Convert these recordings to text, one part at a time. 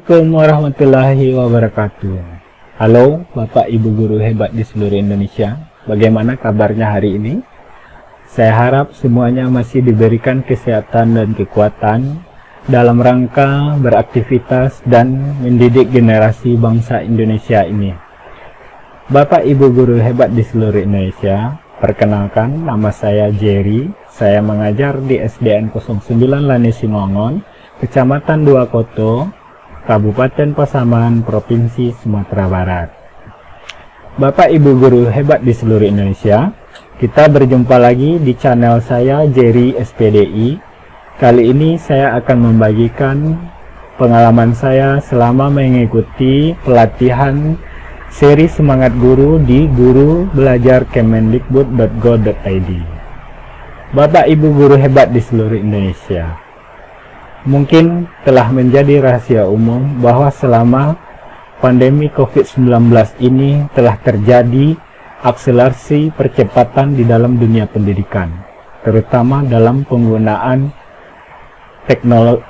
Assalamualaikum warahmatullahi wabarakatuh. Halo Bapak Ibu guru hebat di seluruh Indonesia. Bagaimana kabarnya hari ini? Saya harap semuanya masih diberikan kesehatan dan kekuatan dalam rangka beraktivitas dan mendidik generasi bangsa Indonesia ini. Bapak Ibu guru hebat di seluruh Indonesia, perkenalkan, nama saya Jerry. Saya mengajar di SDN 09 Lani Singongon, Kecamatan Dua Koto, Kabupaten Pasaman, Provinsi Sumatera Barat. Bapak Ibu guru hebat di seluruh Indonesia, kita berjumpa lagi di channel saya Jerry SPDI. Kali ini saya akan membagikan pengalaman saya selama mengikuti pelatihan seri Semangat Guru di Guru Belajar Kemendikbud.go.id. Bapak Ibu guru hebat di seluruh Indonesia, mungkin telah menjadi rahasia umum bahwa selama pandemi COVID-19 ini telah terjadi akselerasi percepatan di dalam dunia pendidikan, terutama dalam penggunaan teknologi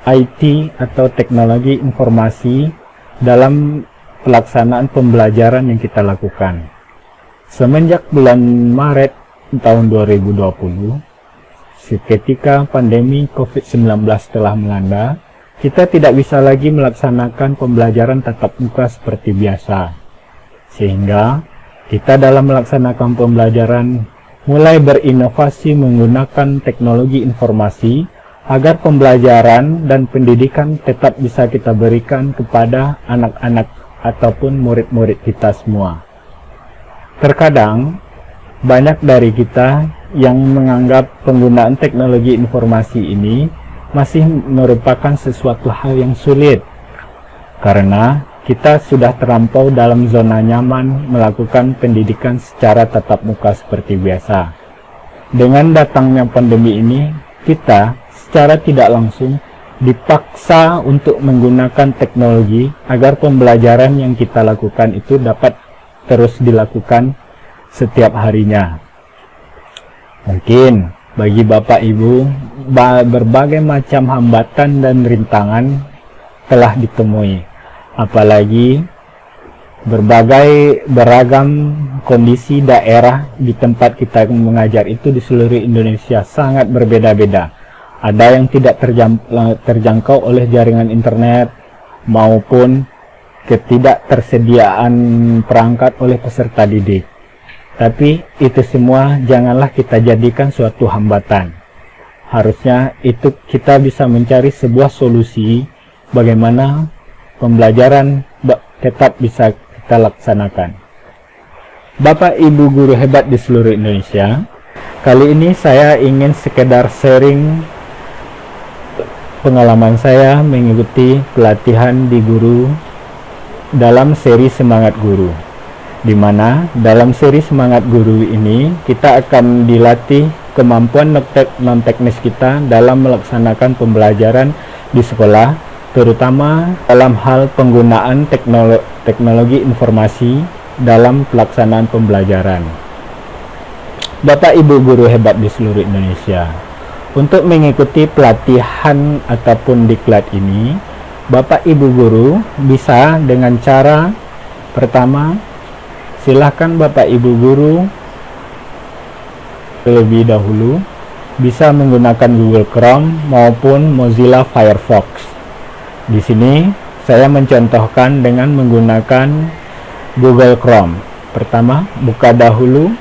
IT atau teknologi informasi dalam pelaksanaan pembelajaran yang kita lakukan. Semenjak bulan Maret tahun 2020, ketika pandemi COVID-19 telah melanda, kita tidak bisa lagi melaksanakan pembelajaran tatap muka seperti biasa. Sehingga kita dalam melaksanakan pembelajaran mulai berinovasi menggunakan teknologi informasi agar pembelajaran dan pendidikan tetap bisa kita berikan kepada anak-anak ataupun murid-murid kita semua. Terkadang banyak dari kita yang menganggap penggunaan teknologi informasi ini masih merupakan sesuatu hal yang sulit karena kita sudah terlampau dalam zona nyaman melakukan pendidikan secara tatap muka seperti biasa. Dengan datangnya pandemi ini, kita secara tidak langsung dipaksa untuk menggunakan teknologi agar pembelajaran yang kita lakukan itu dapat terus dilakukan setiap harinya. Mungkin bagi Bapak Ibu, berbagai macam hambatan dan rintangan telah ditemui. Apalagi beragam kondisi daerah di tempat kita mengajar itu di seluruh Indonesia sangat berbeda-beda. Ada yang tidak terjangkau oleh jaringan internet maupun ketidaktersediaan perangkat oleh peserta didik. Tapi itu semua janganlah kita jadikan suatu hambatan. Harusnya itu kita bisa mencari sebuah solusi bagaimana pembelajaran tetap bisa kita laksanakan. Bapak Ibu guru hebat di seluruh Indonesia, kali ini saya ingin sekedar sharing pengalaman saya mengikuti pelatihan di guru dalam seri Semangat Guru, di mana dalam seri Semangat Guru ini kita akan dilatih kemampuan non teknis kita dalam melaksanakan pembelajaran di sekolah, terutama dalam hal penggunaan teknologi informasi dalam pelaksanaan pembelajaran. Bapak Ibu guru hebat di seluruh Indonesia, untuk mengikuti pelatihan ataupun diklat ini, Bapak Ibu guru bisa dengan cara pertama, silahkan Bapak Ibu guru terlebih dahulu bisa menggunakan Google Chrome maupun Mozilla Firefox. Di sini saya mencontohkan dengan menggunakan Google Chrome. Pertama, buka dahulu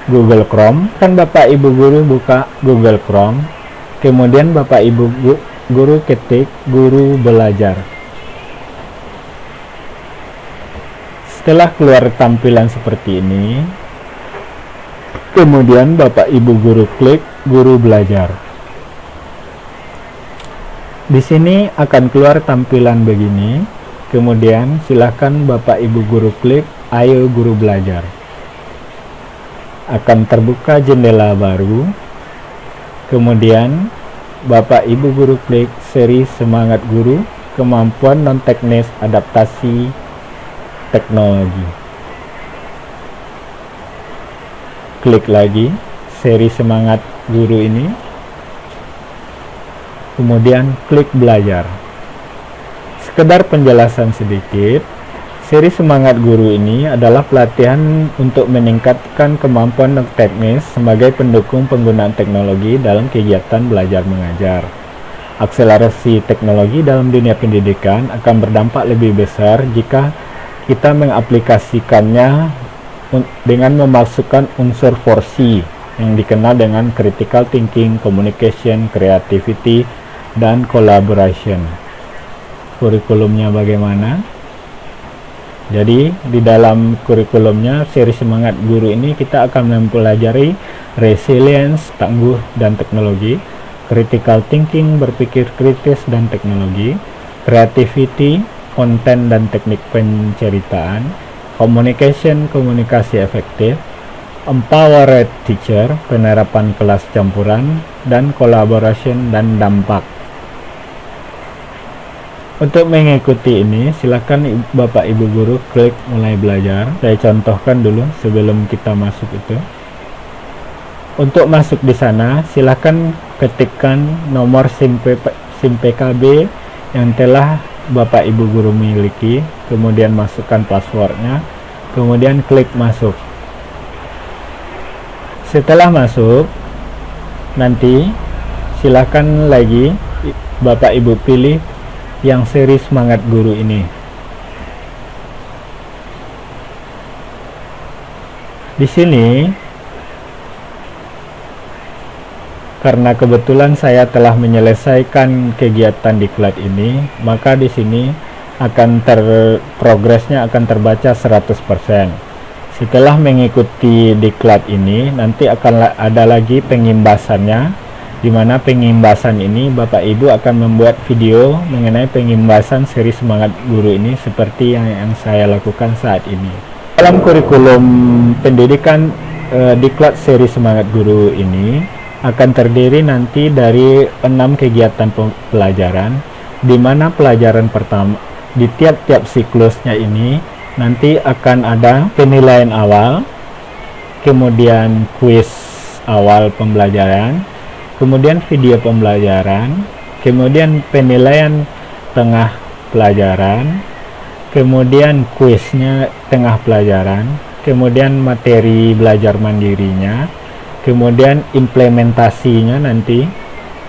Google Chrome, kan Bapak Ibu guru buka Google Chrome, kemudian Bapak Ibu guru ketik Guru Belajar. Setelah keluar tampilan seperti ini, kemudian Bapak Ibu guru klik Guru Belajar. Di sini akan keluar tampilan begini, kemudian silakan Bapak Ibu guru klik Ayo Guru Belajar. Akan terbuka jendela baru, kemudian Bapak Ibu guru klik seri Semangat Guru, kemampuan non teknis adaptasi teknologi. Klik lagi seri Semangat Guru ini, kemudian klik belajar. Sekedar penjelasan sedikit, seri Semangat Guru ini adalah pelatihan untuk meningkatkan kemampuan teknis sebagai pendukung penggunaan teknologi dalam kegiatan belajar mengajar. Akselerasi teknologi dalam dunia pendidikan akan berdampak lebih besar jika kita mengaplikasikannya dengan memasukkan unsur 4C yang dikenal dengan critical thinking, communication, creativity, dan collaboration. Kurikulumnya bagaimana? Jadi di dalam kurikulumnya seri Semangat Guru ini kita akan mempelajari resilience, tangguh dan teknologi, critical thinking, berpikir kritis dan teknologi, creativity, konten dan teknik penceritaan, communication, komunikasi efektif, empowered teacher, penerapan kelas campuran, dan collaboration dan dampak. Untuk mengikuti ini, silakan Bapak Ibu Guru klik mulai belajar. Saya contohkan dulu sebelum kita masuk itu. Untuk masuk di sana, silakan ketikkan nomor SIM PKB yang telah Bapak Ibu Guru miliki, kemudian masukkan passwordnya, kemudian klik masuk. Setelah masuk, nanti silakan lagi Bapak Ibu pilih yang seri Semangat Guru ini. Di sini, karena kebetulan saya telah menyelesaikan kegiatan diklat ini, maka di sini akan progresnya akan terbaca 100%. Setelah mengikuti diklat ini, nanti akan ada lagi pengimbasannya, di mana pengimbasan ini Bapak Ibu akan membuat video mengenai pengimbasan seri Semangat Guru ini seperti yang saya lakukan saat ini. Dalam kurikulum pendidikan diklat seri Semangat Guru ini akan terdiri nanti dari 6 kegiatan pelajaran, di mana pelajaran pertama di tiap-tiap siklusnya ini nanti akan ada penilaian awal, kemudian kuis awal pembelajaran, kemudian video pembelajaran, kemudian penilaian tengah pelajaran, kemudian kuisnya tengah pelajaran, kemudian materi belajar mandirinya, kemudian implementasinya nanti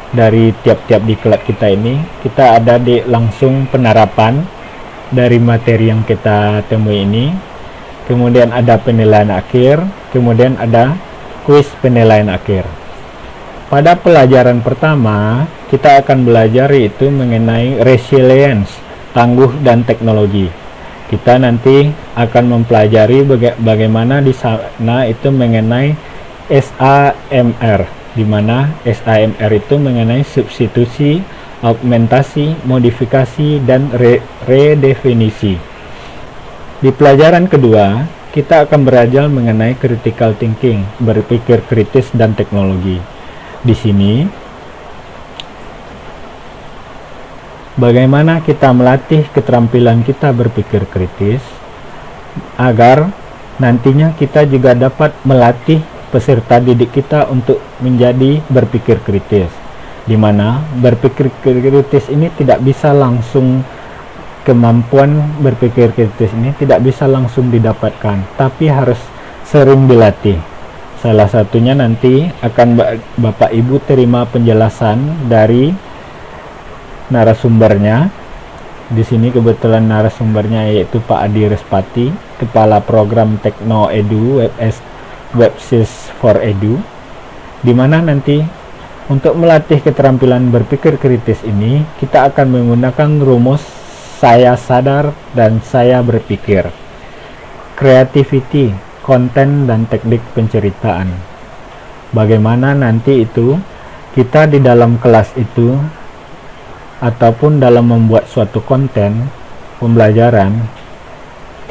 dari tiap-tiap diklat kita ini, kita ada di langsung penerapan dari materi yang kita temui ini, kemudian ada penilaian akhir, kemudian ada kuis penilaian akhir. Pada pelajaran pertama, kita akan belajar yaitu mengenai resilience, tangguh dan teknologi. Kita nanti akan mempelajari bagaimana di sana itu mengenai SAMR, di mana SAMR itu mengenai substitusi, augmentasi, modifikasi, dan redefinisi. Di pelajaran kedua, kita akan belajar mengenai critical thinking, berpikir kritis dan teknologi. Di sini, bagaimana kita melatih keterampilan kita berpikir kritis agar nantinya kita juga dapat melatih peserta didik kita untuk menjadi berpikir kritis, di mana berpikir kritis ini tidak bisa langsung, kemampuan berpikir kritis ini tidak bisa langsung didapatkan, tapi harus sering dilatih. Salah satunya nanti akan Bapak Ibu terima penjelasan dari narasumbernya. Di sini kebetulan narasumbernya yaitu Pak Adi Respati, Kepala Program Tekno Edu Websys for Edu, di mana nanti untuk melatih keterampilan berpikir kritis ini kita akan menggunakan rumus saya sadar dan saya berpikir, creativity, konten dan teknik penceritaan. Bagaimana nanti itu kita di dalam kelas itu ataupun dalam membuat suatu konten pembelajaran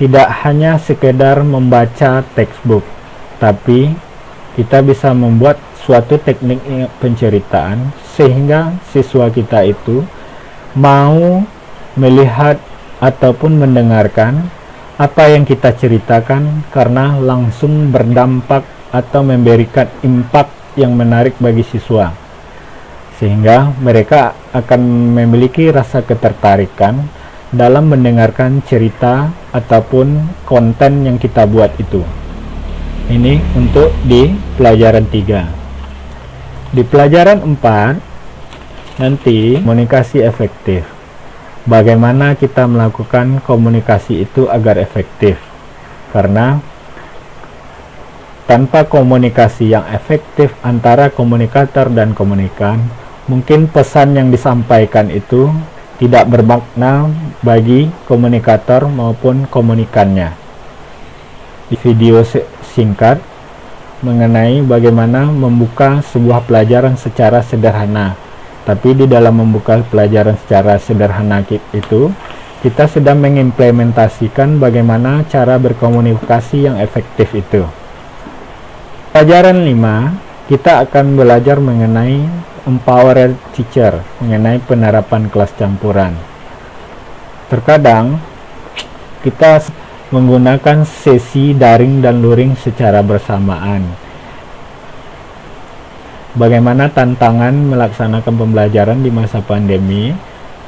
tidak hanya sekedar membaca textbook, tapi kita bisa membuat suatu teknik penceritaan sehingga siswa kita itu mau melihat ataupun mendengarkan apa yang kita ceritakan karena langsung berdampak atau memberikan impact yang menarik bagi siswa, sehingga mereka akan memiliki rasa ketertarikan dalam mendengarkan cerita ataupun konten yang kita buat itu. Ini untuk di pelajaran 3. Di pelajaran 4 nanti komunikasi efektif. Bagaimana kita melakukan komunikasi itu agar efektif? Karena tanpa komunikasi yang efektif antara komunikator dan komunikan, mungkin pesan yang disampaikan itu tidak bermakna bagi komunikator maupun komunikannya. Di video singkat mengenai bagaimana membuka sebuah pelajaran secara sederhana. Tapi di dalam membuka pelajaran secara sederhana itu, kita sedang mengimplementasikan bagaimana cara berkomunikasi yang efektif itu. Pelajaran 5, kita akan belajar mengenai empowered teacher, mengenai penerapan kelas campuran. Terkadang kita menggunakan sesi daring dan luring secara bersamaan. Bagaimana tantangan melaksanakan pembelajaran di masa pandemi,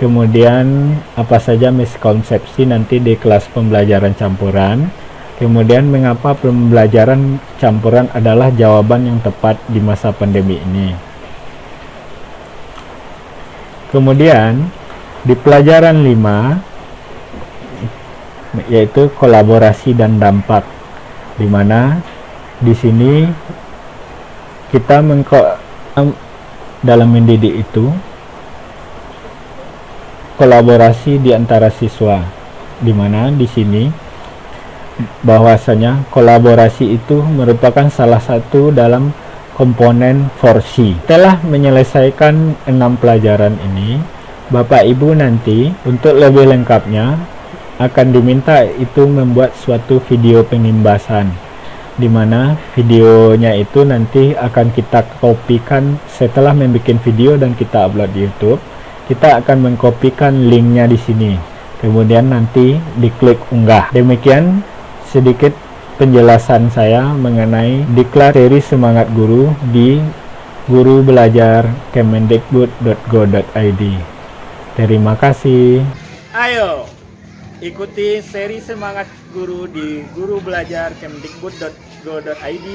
kemudian apa saja miskonsepsi nanti di kelas pembelajaran campuran, kemudian mengapa pembelajaran campuran adalah jawaban yang tepat di masa pandemi ini. Kemudian di pelajaran 5 yaitu kolaborasi dan dampak, di mana di sini kita dalam mendidik itu kolaborasi di antara siswa, di mana di sini bahwasanya kolaborasi itu merupakan salah satu dalam komponen 4C. Setelah menyelesaikan 6 pelajaran ini, Bapak Ibu nanti untuk lebih lengkapnya akan diminta itu membuat suatu video pengimbasan, di mana videonya itu nanti akan kita kopikan. Setelah membuat video dan kita upload di YouTube, kita akan mengkopikan linknya di sini, kemudian nanti diklik unggah. Demikian sedikit penjelasan saya mengenai diklat seri Semangat Guru di Guru Belajar Kemendikbud.go.id. Terima kasih. Ayo ikuti seri Semangat Guru di Guru Belajar Kemendikbud.go.id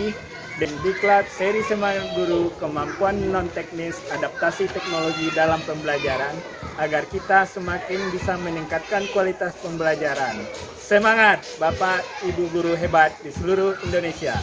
dan diklat seri Semangat Guru Kemampuan Non-Teknis Adaptasi Teknologi dalam Pembelajaran agar kita semakin bisa meningkatkan kualitas pembelajaran. Semangat Bapak Ibu guru hebat di seluruh Indonesia.